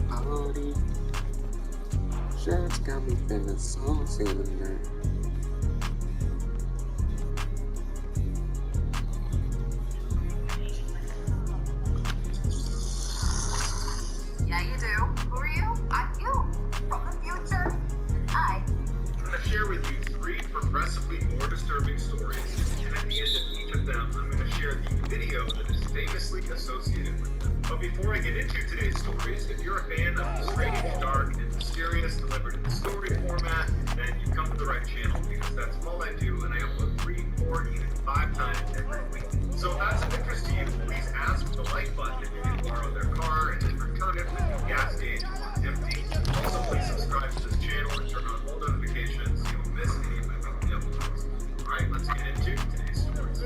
party. Just got me feeling saucy tonight. Yeah, you do. Who are you? I'm you. From the future. I'm going to share with you 3 progressively more disturbing stories, and at the end of each of them, I'm going to share the video that is famously associated with them. But before I get into today's stories, if you're a fan of strange, dark, and mysterious delivered in the story format, then you've come to the right channel, because that's all I do, and I upload 3, 4, even 5 times every week. So if that's of interest to you, please ask for the like button if you can borrow their car and then return it when your gas gauge is empty. Also, please subscribe to this channel and turn on all notifications so you won't miss any of my weekly uploads. Alright, let's get into today's stories.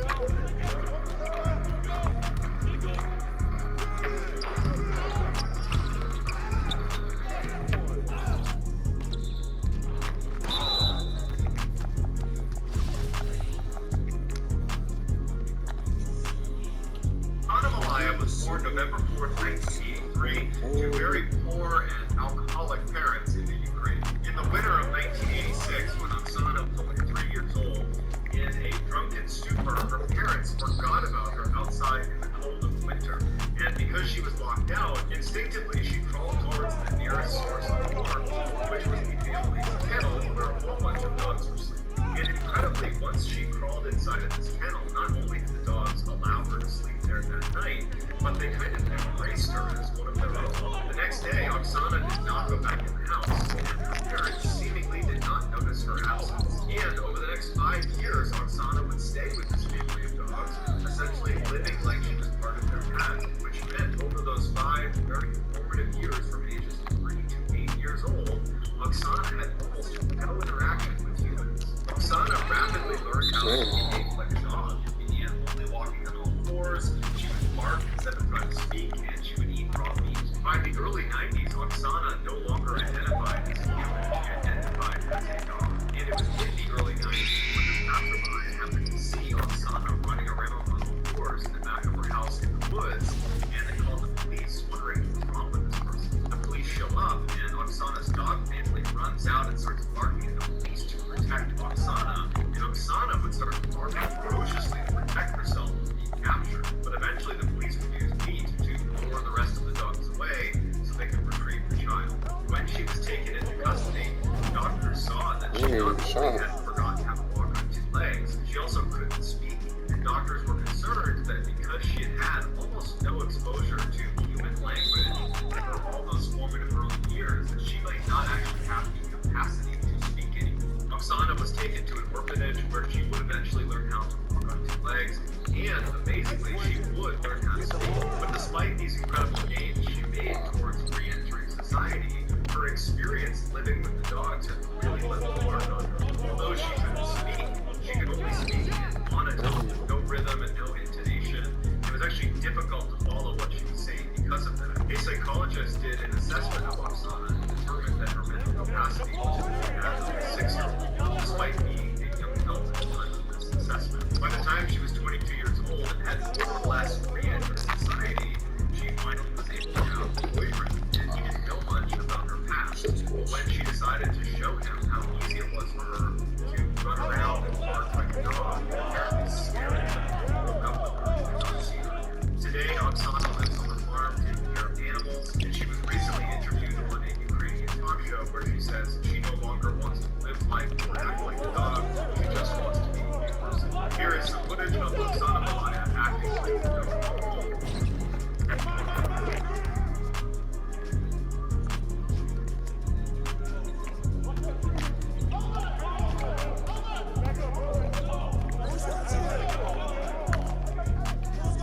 Was born November 4th, 1983, to very poor and alcoholic parents in the Ukraine. In the winter of 1986, when Oksana was only 3 years old, in a drunken stupor, her parents forgot about her outside in the cold of winter. And because she was locked out, instinctively she crawled towards the nearest source of warmth, which was the family's kennel, where a whole bunch of dogs were sleeping. And incredibly, once she crawled inside of this kennel, not only did the dogs allow her to sleep there that night, but they kind of embraced her as one of their own. The next day, Oksana did not go back in the house, and her parents seemingly did not notice her absence. And over the next 5 years, Oksana would stay with this family of dogs, essentially living like she was part of their pack, which meant over those 5 very formative years from ages 3 to 8 years old, Oksana had almost no interaction with humans. Oksana rapidly learned how to behave like a dog and began only walking on all fours. She would bark instead of trying to speak, and she would eat raw meat. By the early 90s, Oksana no longer identified as a human, she identified as a dog. And it was in the early 90s when the passerby happened to see Oksana running around on all fours in the back of her house in the woods, and they called the police, wondering what's wrong with this person. The police show up, and Oksana's dog family runs out and starts barking at the police to protect Oksana, and Oksana would start barking ferociously to protect herself from being captured. But eventually the police would use meat to lure the rest of the dogs away so they could retrieve the child. When she was taken into custody, doctors saw that she not only had forgotten how to walk on 2 legs, she also couldn't speak. And doctors were concerned that because she had had almost no exposure to human language for all those formative early years, that she might not actually have the capacity to speak anymore. Oksana was taken to an orphanage where she would eventually learn how to walk on 2 legs, and amazingly, she would learn how to speak. But despite these incredible gains she made towards re-entering society, her experience living with the dogs had really left a mark on her. Although she couldn't speak, she could only speak in monotone, with no rhythm and no intonation. It was actually difficult to follow what she was saying because of that. A psychologist did an assessment of Oksana and determined that her mental capacity was that of a 6-year-old, despite being a young adult at the time of this assessment. By the time she was 22 years old and had more or less re-entered society, she finally was able to have a boyfriend, and he didn't know much about her past. When she decided to show him how easy it was for her to run around and bark like a dog, apparently scared him and broke up with her and not see her. Today, Oksana lives on the farm taking care of animals, and she was recently interviewed on a Ukrainian talk show where she says she no longer wants to live life or act like a dog, she just wants to be a person. Here is some footage of Oksana Malaya acting like a dog.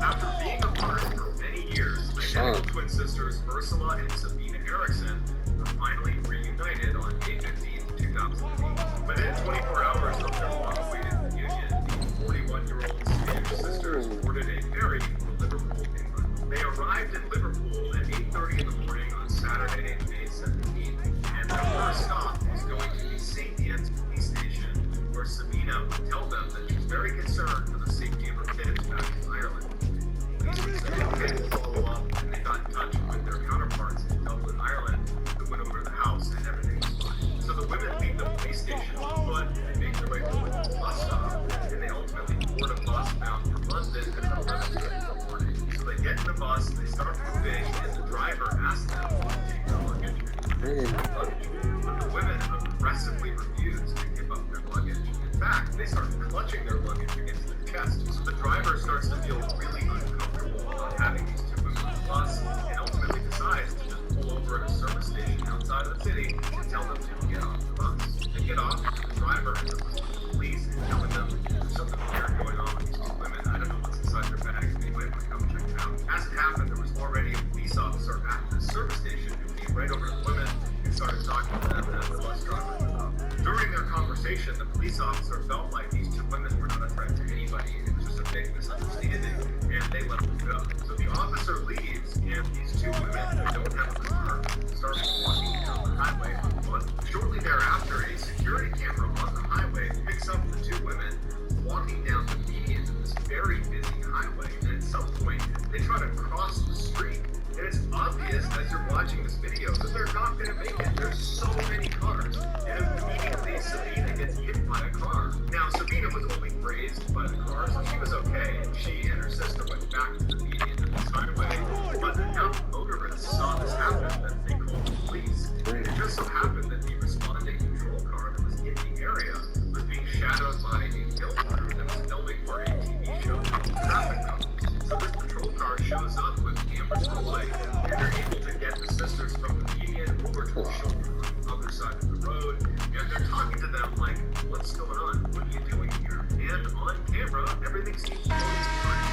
After being apart for many years, identical twin sisters Ursula and Sabina Eriksson were finally reunited on May 15th, 2008. Within 24 hours of their long-awaited reunion, the 41-year-old Swedish sisters boarded a ferry for Liverpool, England. They arrived in Liverpool at 8:30 in the morning on Saturday, May 17th, and their first stop was going to be St. Anne's police station, where Sabina would tell them that she was very concerned for the safety of her kids back in Ireland. Police would say, okay, we'll follow up, and they got in touch with their counterparts in Dublin, Ireland, bus, they start moving, and the driver asks them to take their luggage. But the women aggressively refuse to give up their luggage. In fact, they start clutching their luggage against their chest. So the driver starts to feel really uncomfortable about having these two women on the bus, and ultimately decides to just pull over at a service station outside of the city and tell them to get off the bus. They get off, and the driver ends up calling the police and telling them there's something weird going on with these two women. I don't know what's inside their bags. They might want to come check it out. As it happened, there was already a police officer at the service station who came right over to the women and started talking to them as the bus driver was up. During their conversation, the police officer felt like these two women were not a threat to anybody. It was just a big misunderstanding, and they let them go. So the officer leaves, and these two women who don't have a car start walking down the highway on foot. Shortly thereafter, a security camera on the highway picks up the two women walking down the median of this very busy highway. And at some point, they try to cross the street. And it's obvious as you're watching this video that they're not going to make it. There's so many cars. And immediately, Sabina gets hit by a car. Now, Sabina was only grazed by the car, so she was okay. And she and her sister went back to the median of this highway. But enough motorists saw this happen that they called the police. And it just so happened that the responding patrol car that was in the area was being shadowed by a film crew that was filming for a TV show called Traffic Cops. So this patrol car shows up with cameras rolling, and they're able to get the sisters from the median over to the shoulder on the other side of the road, and they're talking to them like, what's going on? What are you doing here? And on camera, everything seems to be fine.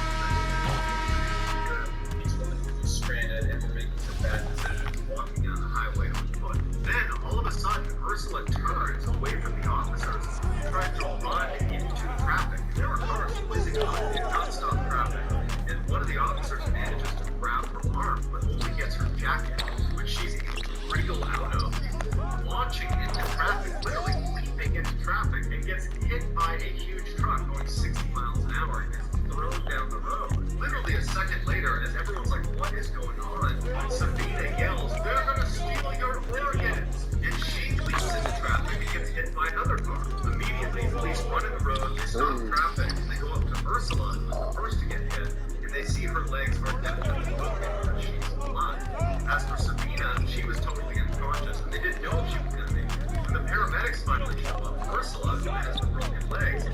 These women were just stranded and were making some bad decisions walking down the highway on foot. Then, all of a sudden, Ursula turns away from the officers, trying to run into traffic. There were cars whizzing on in non-stop traffic. And one of the officers manages to grab her arm, but only gets her jacket, which she's able to wriggle out of, launching into traffic, literally leaping into traffic, and gets hit by a huge truck going 60 miles an hour and gets thrown down the road. Literally a second later, as everyone's like, what is going on? Sabina yells, they're gonna steal your organs! And she leaps into traffic and gets hit by another car. Immediately, police run in the road, they stop traffic, and they go up to Ursula, who was the first to get hit. They see her legs are definitely broken, but she's alive. As for Sabina, she was totally unconscious, and they didn't know if she was going to make it. When the paramedics finally show up, Ursula, who has the broken legs,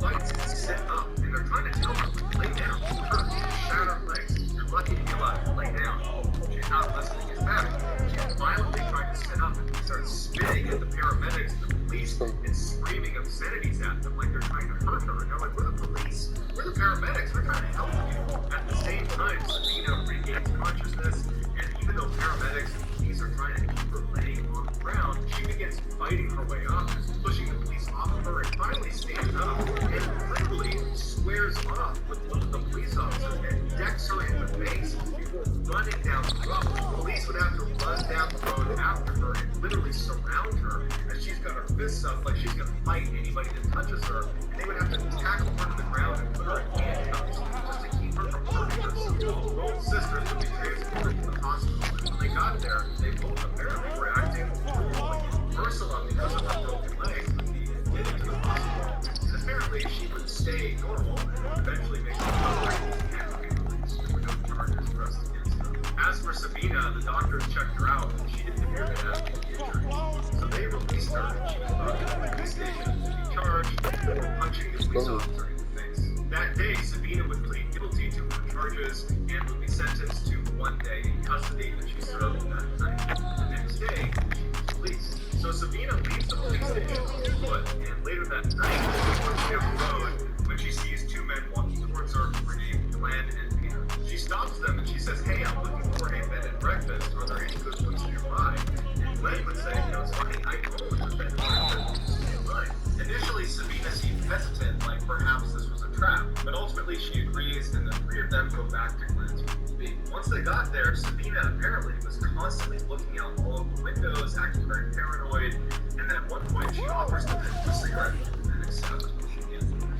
fights to sit up, and they're trying to tell her, lay down. Her shattered legs. You're lucky to be alive. Lay down. She's not listening. It's bad. She's violently trying to sit up, and starts spitting at the paramedics and the police and screaming obscenities at them like they're trying to hurt her. And they're like, we're the police. We're the paramedics. We're trying to help you. At the same time, Sabina regains consciousness, and even though paramedics and police are trying to keep her laying on the ground, she begins fighting her way up, pushing the police off of her, and finally stands up and literally squares off with one of the police officers and decks her in the face before running down the road. The police would have to run down the road after her and literally surround her as she's got her fists up like she's going to fight anybody that touches her, and they would have to tackle her to the ground and put her in handcuffs just to keep her from hurting herself. Both sisters would be transported to the hospital, and when they got there, they both apparently were acting normal. Ursula, because of her broken legs, would be admitted to the hospital, and apparently she would stay normal and eventually make the recovery and be released. There were no charges pressed against her. As for Sabina, the doctors checked her out, and she didn't appear to have any injuries. So they released her, and she was brought to the police station to be charged for punching the police officer in the face. That day, Sabina would plead guilty to her charges and would be sentenced to 1 day in custody that she served that night. The next day, she was released. So Sabina leaves the police station on foot, and later that night, she's down the road when she sees two men walking towards her who are named Glenn and Peter. She stops them and she says, hey, I'm looking for a bed and breakfast. Are there any good ones nearby? And Glenn would say, it's funny, I own a bed and breakfast nearby. Initially, Sabina seemed hesitant, like perhaps this was a trap, but ultimately she agrees, and the three of them go back to Glenn's B. Once they got there, Sabina apparently was constantly looking out all of the windows, acting very paranoid, and then at one point she offers them a cigarette and accepts what she gives them.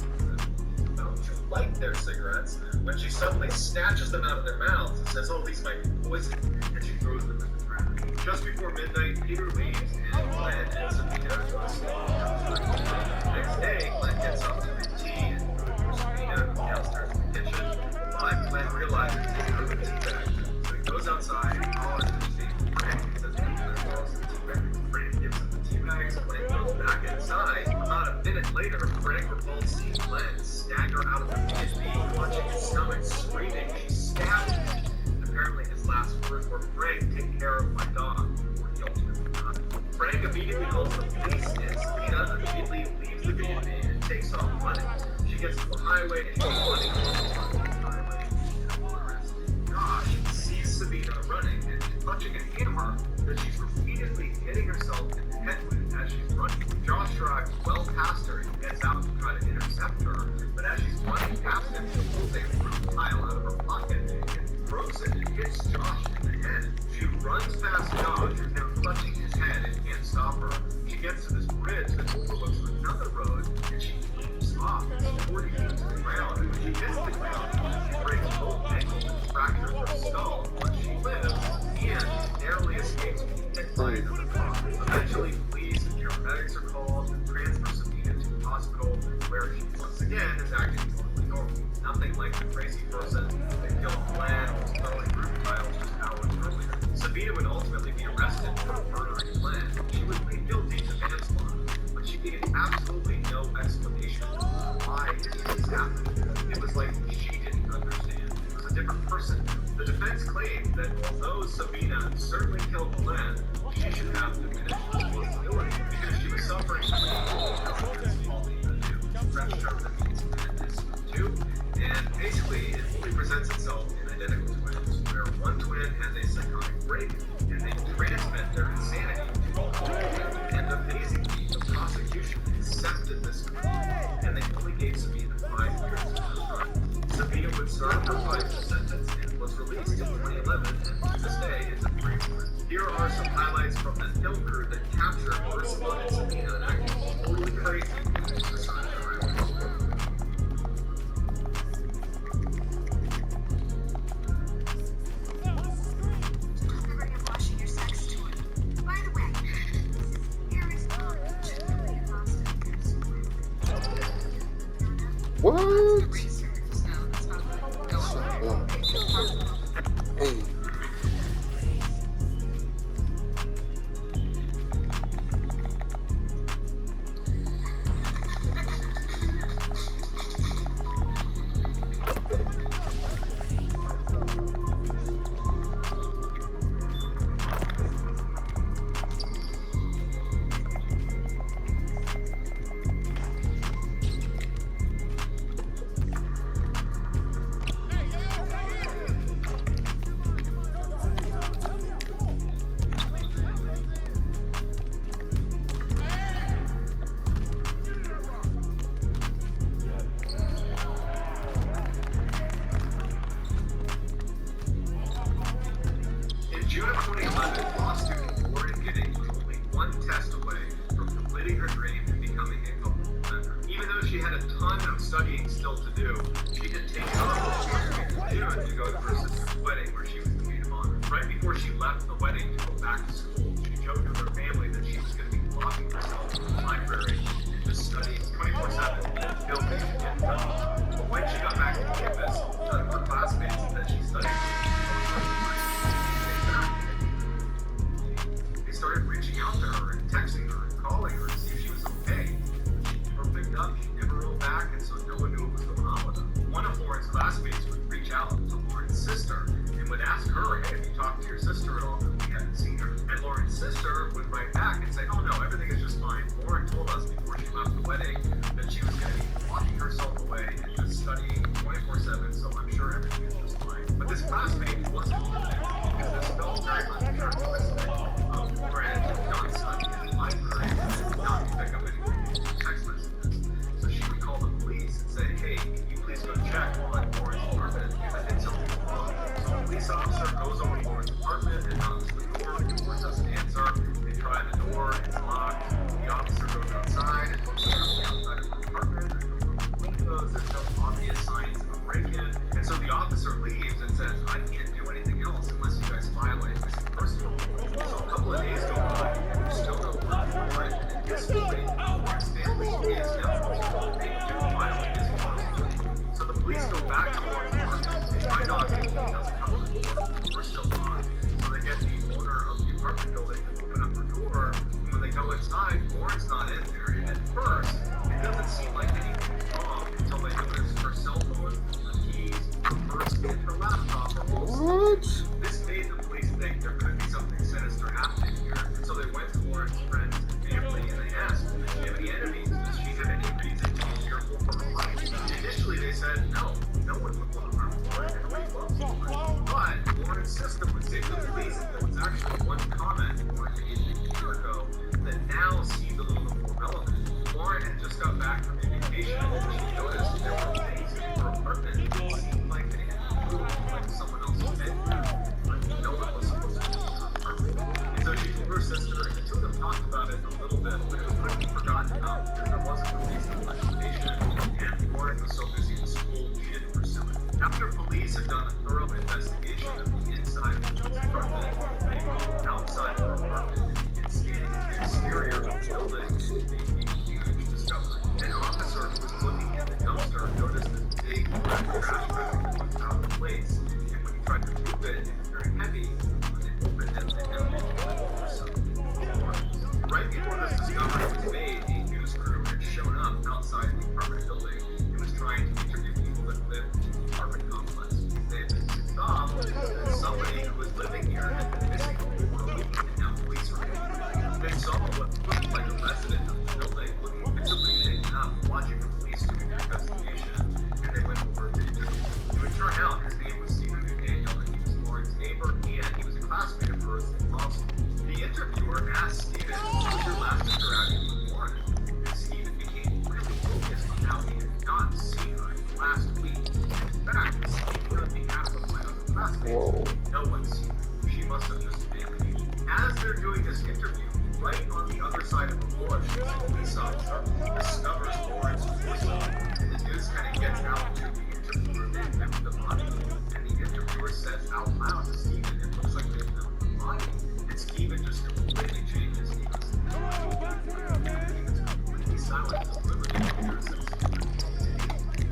Don't you like their cigarettes? When she suddenly snatches them out of their mouths and says, oh, these might be poison, and she throws them in the trash. Just before midnight, Peter leaves, and Glenn and Sabina go to sleep. The next day, Glenn gets up to make tea and food for Sabina downstairs in the kitchen. But Glenn realizes he's out of the teabag. So he goes outside and calls his name Frank and says, "Hey, Glenn, calls the teabag." Frank gives him the teabags. Glenn goes back inside. About a minute later, Frank recalls seeing Glenn stagger out of the B&B, clutching his stomach, screaming, "She stabbed me!" And apparently his last words were, "Frank, take care of my dog," before he ultimately died. Frank immediately calls the police, and Sabina immediately leaves the B&B and takes off running. She gets to the highway and she's running along the highway. Josh sees Sabina running and she's clutching a hammer that she's repeatedly hitting herself in the head with as she's running. Josh drives well past her and gets out to try to intercept her, but as she's running past him, she pulls a fruit pile out of her pocket and throws it and hits Josh in the head. She runs past Josh, who's now clutching his head and can't stop her. She gets to this bridge that overlooks another road and she leaps off 40 feet to the ground. And when she hits the ground, she breaks both ankles and fractures her skull, but she lives and narrowly escapes being hit by another car. Eventually, police and paramedics are called and transfer Sabina to the hospital, where she once again is acting totally normal. Nothing like the crazy person that killed Glenn or was throwing fruit piles just hours earlier. Sabina would ultimately be arrested for murdering Glenn. She would plead guilty to manslaughter, but she gave absolutely no explanation for why this happened. It was like she didn't understand. It was a different person. The defense claimed that although Sabina certainly killed Glenn, she should have diminished responsibility because she was suffering from French term that means madness too. And basically, it fully presents itself in identical twins, where one twin has a psychotic break and they transmit their insanity to all. And amazingly, the prosecution accepted this claim, and they only gave Sabina 5 years for her crime. Sabina would serve her 5-year sentence and was released in 2011, and to this day is a free woman. Here are some highlights from the film crew that captured First Blood and Sabina acting totally crazy on the side of the highway. What? Hey. June of 2011, law student Lauren Giddings was only one test away from completing her dream and becoming a football defender. Even though she had a ton of studying still to do, she had taken off in June to go to her sister's wedding where she was the maid of honor. Right before she left the wedding to go back to school, she joked with her family that she was going to be locking herself in the library and just studying 24/7 until they should get done. But when she got back to campus, none of her classmates that she studied with started reaching out to her and texting her and calling her to see if she was okay. She never picked up, she never wrote back, and so no one knew what was going on with her. One of Lauren's classmates would reach out to Lauren's sister and would ask her, "Hey, have you talked to your sister at all?" Because we hadn't seen her. And Lauren's sister would write back and say, "Oh no, everything is just fine. Lauren told us before she left the wedding that she was going to be locking herself away and just studying 24/7, so I'm sure everything is just fine." But this classmate wasn't believing because this felt very uncharacteristic. Lauren had not studied in the library and did not pick up any text messages. So she would call the police and say, "Hey, can you please go check on Lauren's apartment because I think something's wrong." So a police officer goes over to Lauren's apartment and knocks on the door. Lauren doesn't answer. They try the door, it's locked. The officer goes outside and looks around the outside of her apartment. There's no windows, there's no obvious signs of a break-in. And so the officer leaves and says, "I can't bitch. This made the police think there could be something sinister happening here, and so they went to Lauren's friends and family and they asked, does she have any enemies? Does she have any reason to be fearful for her life? Initially they said, no one would want to harm Lauren, everybody loves Lauren. But Lauren's sister would say to the police that there was actually one comment Lauren made a year ago that now seemed a little more relevant. Lauren had just got back from vacation and she noticed there were things in her apartment that seemed like they had moved like someone else's bed, but no one was supposed to be in her apartment. And so she told her sister, and the two of them talked about it a little bit, but it was quickly forgotten about because there wasn't a reason for explanation, and Lauren was so busy in school she didn't pursue it. After police had done a thorough investigation of the inside of the apartment, they moved outside of her apartment and scanning the exterior of the building, they made a huge discovery. An officer who was looking in the dumpster noticed this big red trash bag that was out of place, and when he tried to move it, it was very heavy. When they opened it, they found it for some warrants. Right before this discovery was made, a news crew had shown up outside the apartment building and was trying to interview people that lived in the apartment complex. They had been stopped that somebody who was living here had been missing for a week, and now police were here. They saw what looked like a resident of the building looking visibly shaken up, watching the police doing their investigation, and they went over to interview. It would turn out his name was Stephen McDaniel, and he was Lauren's neighbor, and he was a classmate of hers in law school. The interviewer asked Stephen, what was your last interaction with Lauren? And Stephen became really focused on how he had not seen her in the last week. In fact, speaking on behalf of my other classmates, no one's seen her. She must have just vanished. As they're doing this interview, right on the other side of the bush, a police officer discovers Lauren's torso, and the news kind of gets out to the interviewer and the body. And the interviewer says out loud to Stephen, it looks like they found the body. And Stephen just completely changes. He was completely silent.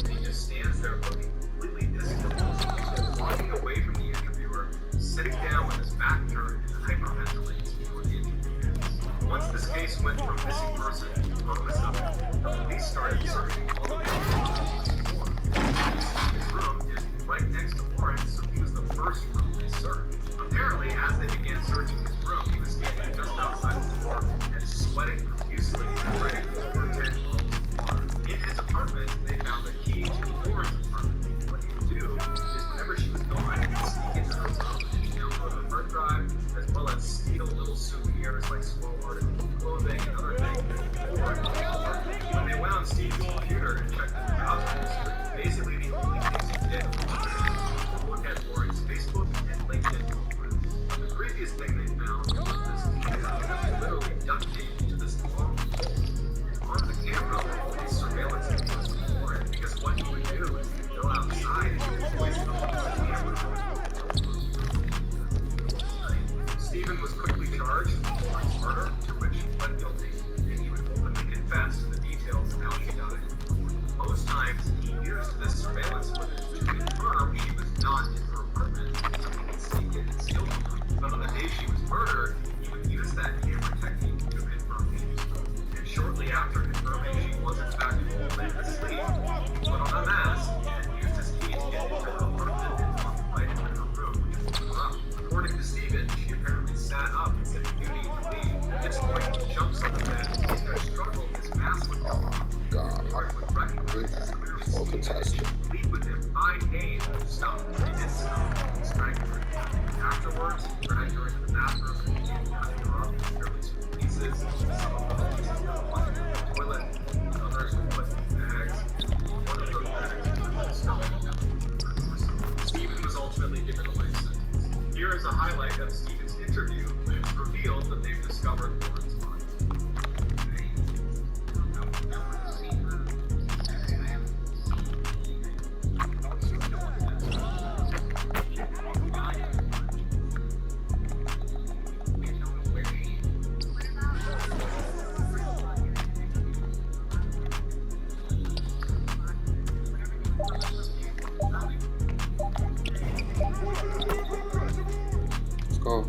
He just stands there looking completely distant, walking away from the interviewer, sitting down with his back turned and hyperventilating before the interview ends. Once this case went from missing person to homicide, the police started searching all over the floor. His room is right next to Lauren's, so he was the first room they searched. Apparently, as they began searching his room, he was standing just outside the door and sweating profusely and ready for over 10 bottles of water. In his apartment, they found the key to Lauren's apartment. What he would do is whenever she was gone, he'd sneak into her room and download her hard drive, as well as steal little souvenirs like small articles of clothing and other things that Lauren would offer. When they went on Steve's computer and checked his browser history, basically the only things he did was look at Lauren's Facebook and LinkedIn profiles. The previous thing they found was this camera that was literally duct taped to this long pole. On the camera were all these surveillance cameras of Lauren, because what he would do is he would go outside and he would voice the camera. Stephen was quickly charged with Lauren's murder, to which he pled guilty, and he would openly confess to the details of how she died. Most times, he used this surveillance footage to confirm she was not in her apartment, so he could sneak in and steal from her. But on the day she was murdered, he would use that camera technique to confirm she was home. And shortly after confirming she was in fact home and asleep, he put on a mask and used his key to get into her apartment and walked right into her room, which woke her up. According to Stephen, she apparently sat up and said, "You need to leave." At this point, he jumps on the bed, and in their struggle, his mask would come off. Lauren would recognize his clearly Stephen, and she would plead with him, "I paid, stop." He didn't stop. He strangled her. Afterwards, he dragged her into the bathroom and began cutting her up into fairly small pieces. Some of the pieces were plugged into the toilet, and others were put in bags. One of those bags was stuffed with her torso. Stephen was ultimately given a life sentence. Here is a highlight of Stephen's interview when it's revealed that they've discovered Lauren's body. Let's go.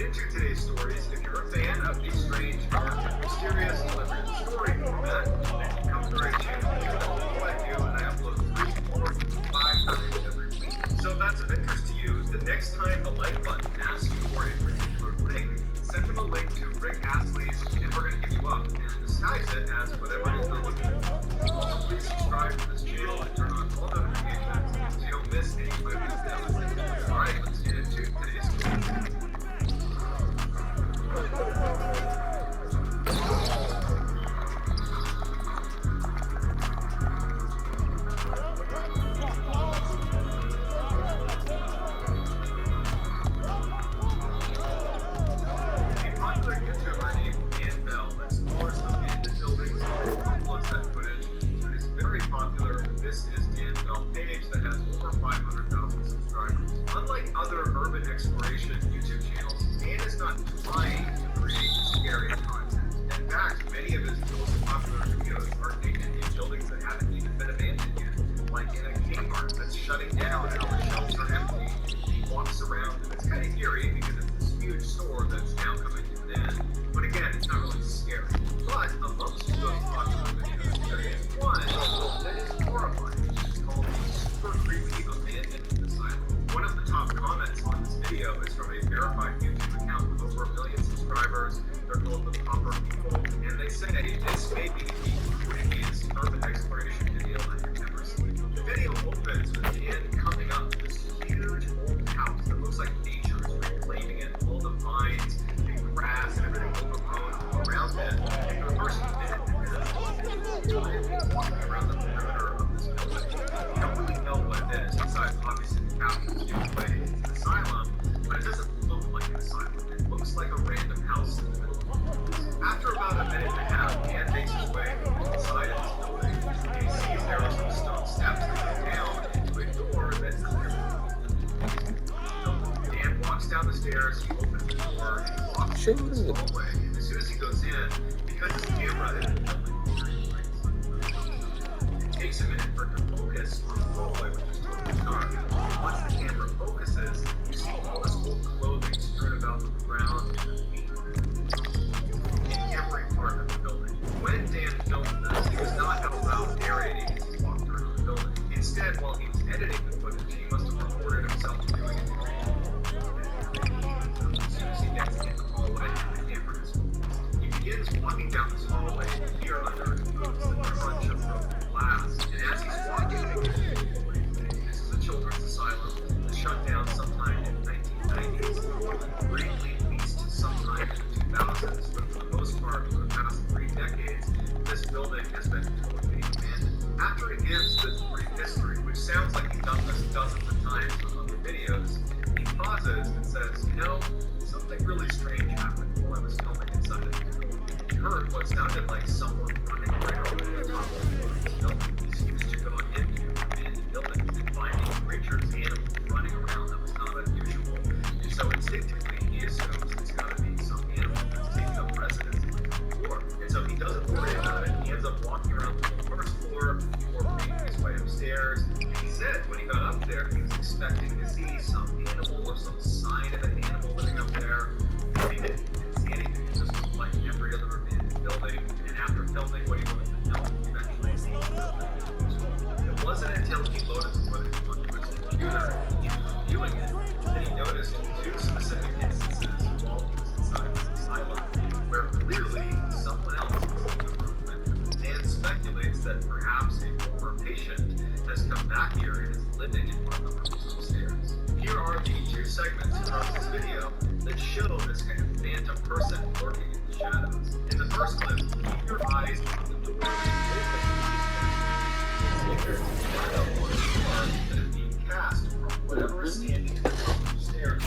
into today's stories. If you're a fan of these strange, dark, and mysterious delivery story format, then you come to the right channel because that's all I do, and I upload 3, 4, 5 times every week. So if that's of interest to you, the next time the like button asks you for a particular link, send them a link to Rick Astley's, and we're going to give you up and disguise it as whatever it is they're looking for. Also, please subscribe to this channel and turn on all notifications so you don't miss any of my videos. Alright, let's get into today's story. This is Dan Bell page that has over 500,000 subscribers. Unlike other urban exploration YouTube channels, Dan is not trying to create scary content. In fact, many of his most popular videos are taken in buildings that haven't even been abandoned yet, like in a Kmart that's shutting down and all the shelves are empty. He walks around and it's kind of eerie because it's this huge store that's now coming to an end. But again, it's not really scary. But amongst those popular videos, there is one that is horrifying. It's called the Super Creepy Abandoned Asylum. One of the top comments on this video is from a verified YouTube account with over 1 million subscribers. They're called the Proper People, and they say this may be the creepiest urban exploration video that you've ever seen. The video opens with Dan coming up to this huge old house that looks like nature is reclaiming it. All the vines and grass and everything overgrown around it. And for the first minute, walking around the perimeter of this building. You don't really know what it is, besides obviously the captions give away it's an asylum, but it doesn't look like an asylum. It looks like a random house in the middle of the woods. After about a minute and a half, Dan makes his way inside of this building, and he sees there are some stone steps that go down into a door that's clear. Dan walks down the stairs, he opens the door, and he walks into this hallway, and as soon as he goes in, because his camera is in the building, it takes a minute for it to focus on the hallway, which is totally dark. And once the camera focuses, you see all this old clothing strewn about the ground in every part of the building. When Dan filmed this, he was not out loud narrating as he walked around the building. Instead, while he was editing the footage, he must have recorded himself doing it. As soon as he gets in the hallway, the camera is focused. He begins walking down this hallway, and here under his boots, the crunch of broken glass. And as he's walking, this is a children's asylum that shut down sometime in the 1990s, briefly leased sometime in the 2000s, but for the most part, for the past 3 decades, this building has been totally abandoned. After he gives this brief history, which sounds like he's done this dozens of times with other videos, he pauses and says, you know, something really strange happened while I was filming inside of the building. He heard what sounded like someone running around on top of the building. He seems to go into abandoned buildings and finding creatures, animals running around that was not unusual. And so instinctively, he assumes it's got to be some animal that's taking up residence on the floor. And so he doesn't worry about it. He ends up walking around the first floor before making his way upstairs. And he said when he got up there, he was expecting to see some animal or some sign of an animal living up there. But he didn't see anything. It just looked like every other abandoned building. And after filming what he wanted to film, he eventually seen something. It wasn't until he loaded the footage onto his computer and he was viewing it that he noticed 2 specific instances while he was inside this asylum where clearly someone else was in the room with him. Dan speculates that perhaps a former patient has come back here and is living in one of the rooms upstairs. Here are the 2 segments across this video that show this kind of phantom person lurking in the shadows. In the first clip, keep your eyes on the door and see there's a shadow or a spark that is being cast from whatever is standing at the top of the stairs.